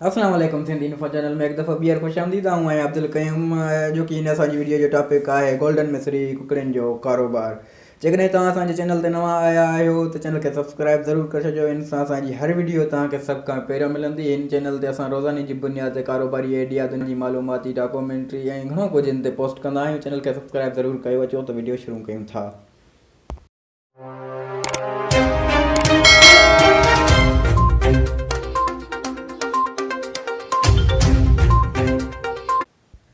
अस्सलाम वालेकुम Sindhi info channel में एक दफ़ा ॿीहर ख़ुशआमदीद आऊं अब्दुल क़यूम जो कि इन असांजी वीडियो जो टॉपिक आहे गोल्डन मिसरी कुकड़ियुनि जो कारोबार। जेकॾहिं तव्हां असांजे चैनल ते नवां आया आहियो त चैनल खे सब्सक्राइब ज़रूरु करे छॾियो। इन सां असांजी हर वीडियो तव्हांखे सभु खां पहिरियों मिलंदी। इन चैनल ते असां रोज़ानी जी बुनियाद ते कारोबारी आइडिया दुनिया जी मालूमाती डॉक्यूमेंट्री ऐं घणो कुझु इन ते पोस्ट कंदा आहियूं। चैनल खे सब्सक्राइब ज़रूरु कयो। अचो त वीडियो शुरू कयूं था।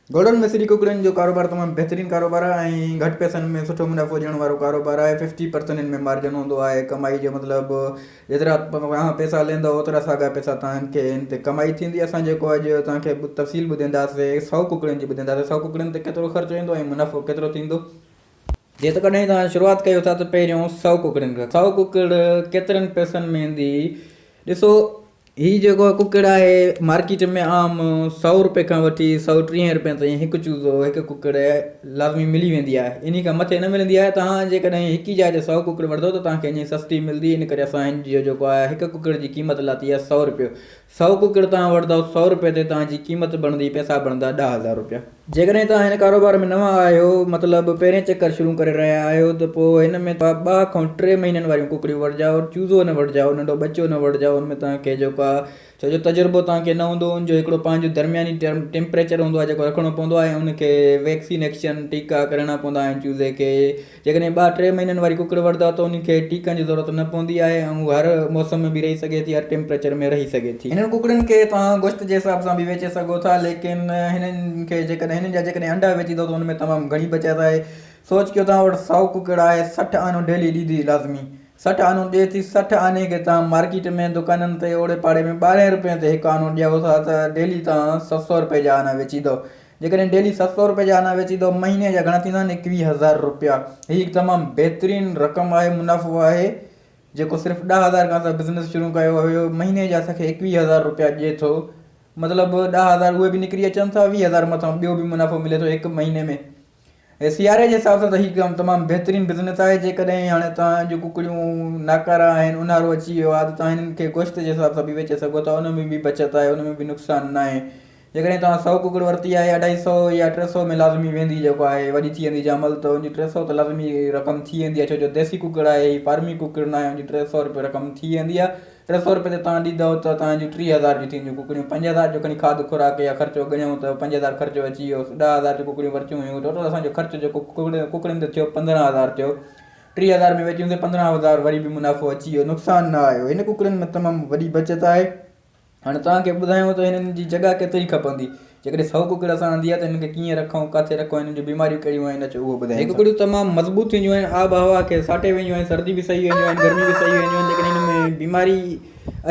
गोल्डन मिसरी कुकड़ियुनि जो कारोबार तमामु बहितरीनु कारोबार आहे ऐं घटि पैसनि में सुठो मुनाफ़ो ॾियण वारो कारोबार आहे। 50% इन में मार्जिन हूंदो आहे। कमाई जो मतिलबु जेतिरा तव्हां पैसा लेंदो ओतिरा साॻा पैसा तव्हांखे इन ते कमाई थींदी। असां जेको अॼु तव्हांखे तफ़सील ॿुधाईंदासीं 100 कुकड़ियुनि जी ॿुधाईंदासीं। 100 कुकड़ियुनि ते केतिरो ख़र्चु ईंदो ऐं मुनाफ़ो केतिरो थींदो। जे त कॾहिं तव्हां शुरूआति कयो था त पहिरियों 100 कुकड़ियुनि खां 100 कुकड़ केतिरनि पैसनि में ईंदी। ॾिसो हीअ जेको कुकड़ आहे मार्केट में आम 100 रुपए खां वठी 130 रुपए ताईं हिकु चूज़ो हिकु कुकड़ लाज़मी मिली वेंदी आहे। इन खां मथे न मिलंदी आहे। तव्हां जेकॾहिं हिक जाइ ते 100 कुकड़ वठंदो त तव्हांखे ईअं सस्ती मिलंदी। इन करे असां हिन जेको आहे हिकु कुकड़ जी क़ीमत लाथी आहे 100 रुपयो। 100 कुकड़ तव्हां वठंदव 100 रुपए ते तव्हांजी क़ीमत बनंदी पैसा बनंदा 10,000 रुपया। जेकॾहिं तव्हां हिन कारोबार में नवां आहियो मतिलबु पहिरें चकर शुरू करे रहिया आहियो त पोइ हिन में तव्हां 2 खां 3 महीननि वारियूं कुकड़ियूं वठिजाओ। चूज़ो न वठिजाओ, नंढो बचो न वठिजाओ। हुन में तव्हांखे जेको आहे छो जो तजुर्बो तव्हांखे न हूंदो। उनजो हिकिड़ो पंहिंजो दरमियानी टेम्परेचर हूंदो आहे जेको रखिणो पवंदो आहे। उनखे वैक्सीनेशन टीका करणा पवंदा आहिनि चूज़े खे। जेकॾहिं 2-3 महीननि वारी कुकड़ वठंदा त उनखे टीकनि जी ज़रूरत न पवंदी आहे ऐं हर मौसम में बि रही सघे थी, हर टेम्परेचर में रही सघे थी। हिननि कुकड़ियुनि खे तव्हां गोश्त जे हिसाब सां बि वेचे सघो था, लेकिन हिननि खे हिननि जा जेकॾहिं अंडा वेचींदो त हुन में तमामु घणी बचत आहे। सोच कयो तव्हां वटि 100 कुकड़ आहे, 60 आनो डेली ॾींदी लाज़मी। 60 आनो ॾिए थी। 60 आने खे तव्हां मार्केट में दुकाननि ते ओड़े पाड़े में 12 रुपए ते हिकु आनो ॾियो था त डेली तव्हां 700 रुपए जा आना वेचींदो। जेकॾहिं डेली 700 रुपए जा आना वेचींदो महीने जा घणा थींदा आहिनि 21,000 रुपया। हीअ हिकु तमामु बहितरीनु रक़म आहे, मुनाफ़ो आहे जेको सिर्फ़ु 10,000 खां असां बिज़नेस शुरू कयो हुयो। महीने जा असांखे 21,000 रुपया ॾिए थो। मतिलबु 10,000 उहे बि निकिरी अचनि था, 20,000 मथां ॿियो बि मुनाफ़ो मिले थो हिकु महीने में। ऐं सियारे जे हिसाब सां त हीउ कमु तमामु बहितरीनु बिज़नेस आहे। जेकॾहिं हाणे तव्हां जूं कुकड़ियूं नाकारा आहिनि, ऊन्हारो अची वियो आहे त तव्हां हिननि खे गोश्त जे हिसाब सां बि वेचे सघो था। उन में बि बचत आहे, उन में बि नुक़सानु न आहे। जेकॾहिं तव्हां 100 कुकड़ वरिती आहे 250 या 300 में लाज़मी वेंदी जेको आहे वॾी थी वेंदी ॼामल त उनजी 300 त लाज़मी रक़म थी वेंदी आहे। छो जो देसी कुकड़ आहे, हीअ फार्मी कुकड़ न आहे, उनजी 300 रुपए रक़म थी वेंदी आहे। 300 रुपए ते तव्हां ॾींदव त तव्हांजी 30,000 जी थींदियूं कुकड़ियूं। 5,000 जो खणी खाध खुराक या ख़र्चो ॻणियूं त 5,000 ख़र्चो अची वियो। 10,000 जी कुकड़ियूं वरितियूं हुयूं, टोटल असांजो ख़र्चु जेको कुकड़ियुनि ते थियो 15,000 थियो। 30,000 में वेचियूं 15,000 वरी बि मुनाफ़ो अची वियो, नुक़सानु न आयो। हिन कुकड़ियुनि में तमामु वॾी बचत आहे। हाणे तव्हांखे ॿुधायूं त हिननि जी जॻह केतिरी खपंदी। जेकॾहिं 100 कुकड़ असां आंदी आहे त हिननि खे कीअं रखूं, किथे रखूं, हिननि जूं बीमारियूं कहिड़ियूं आहिनि अचो उहो ॿुधाए। हीअ कुकड़ियूं तमामु मज़बूत थींदियूं आहिनि, आब हवा खे साटे वेंदियूं आहिनि, सर्दी बि सही वेंदियूं आहिनि, गर्मी बि सही वेंदियूं आहिनि। लेकिन हिन में बीमारी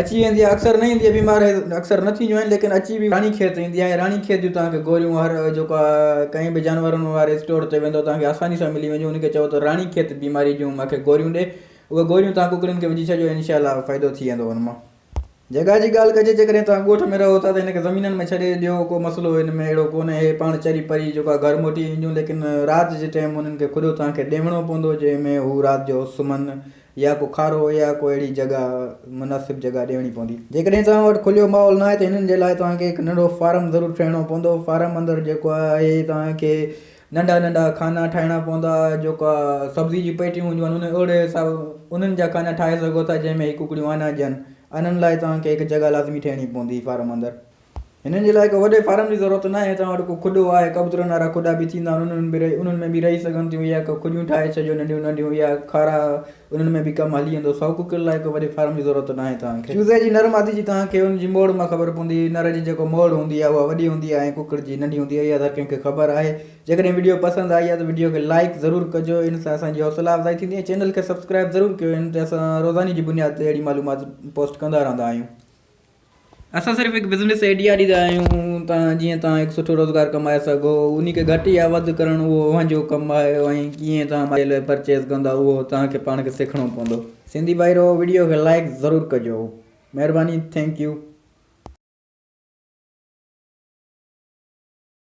अची वेंदी आहे, अक्सर न ईंदी आहे बीमारी, अक्सर न थींदियूं आहिनि, लेकिन अची बि राणी खेत ईंदी आहे। राणी खेत जूं तव्हांखे गोरियूं हर जेको आहे कंहिं बि जानवरनि वारे स्टोर ते वेंदो तव्हांखे आसानी सां मिली वेंदियूं। उनखे चओ त राणी खेत बीमारी जूं मूंखे गोरियूं ॾे, उहे गोरियूं तव्हां कुकड़ियुनि खे विझी छॾियो, इनशाला फ़ाइदो थी वेंदो हुन मां। जॻह जी ॻाल्हि कजे, जेकॾहिं तव्हां ॻोठ में रहो था त हिनखे ज़मीननि में छॾे ॾियो, को मसइलो हिन में अहिड़ो कोन्हे। पाण चरी परी जेको आहे घर मोटी ईंदियूं, लेकिन राति जे टाइम हुननि खे खुॾो तव्हांखे ॾियणो पवंदो जंहिंमें हू राति जो सुम्हनि, या को खारो या को अहिड़ी जॻह मुनासिबु जॻह ॾियणी पवंदी। जेकॾहिं तव्हां वटि खुलियो माहौल न आहे त हिननि जे लाइ तव्हांखे हिकु नंढो फार्म ज़रूरु ठाहिणो पवंदो। फार्म अंदरि जेको आहे तव्हांखे नंढा नंढा खाना ठाहिणा पवंदा। जेको आहे सब्ज़ी जी पेटियूं हूंदियूं आहिनि, ओड़े हिसाब उन्हनि जा खाना ठाहे सघो था जंहिंमें हीअ कुकड़ियूं आना ॾियनि। इन्हनि लाइ तव्हांखे हिकु जॻह लाज़मी ठाहिणी पवंदी फार्म अंदरि। हिननि जे लाइ को वॾे फार्म जी ज़रूरत न आहे। तव्हां वटि को खुॾो आहे, कबूतरनि वारा खुॾा बि थींदा आहिनि, उन्हनि में बि रही सघनि थियूं, या को खुॾियूं ठाहे छॾियो नंढियूं नंढियूं, या खारा उन्हनि में बि कमु हली वेंदो। 100 कुकड़ लाइ को वॾे फार्म जी ज़रूरत न आहे तव्हांखे। चूज़े जी नर मादी जी तव्हांखे हुनजी मोड़ मां ख़बर पवंदी। नर जी जेको मोड़ हूंदी आहे उहा वॾी हूंदी आहे ऐं कुकड़ जी नंढी हूंदी आहे, इहा हर कंहिंखे ख़बर आहे। जेकॾहिं वीडियो पसंदि आई आहे त वीडियो खे लाइक ज़रूरु कजो, इन सां असांजी हौसला अफ़ज़ाई थींदी। ऐं चैनल खे सब्सक्राइब ज़रूरु कयो, इन ते असां रोज़ानी जी बुनियाद ते अहिड़ी मालूमात पोस्ट कंदा रहंदा आहियूं। असां सिर्फ़ु हिकु बिज़नेस आइडिया ॾींदा आहियूं जीअं तव्हां हिकु सुठो रोज़गारु कमाए सघो। उन खे घटि या वधि करणु उहो पंहिंजो कमु आहे, ऐं कीअं तव्हां माल परचेज़ कंदा उहो तव्हांखे पाण खे सिखणो पवंदो। सिंधी भाइरो वीडियो खे लाइक ज़रूरु कजो, महिरबानी, थैंक यू।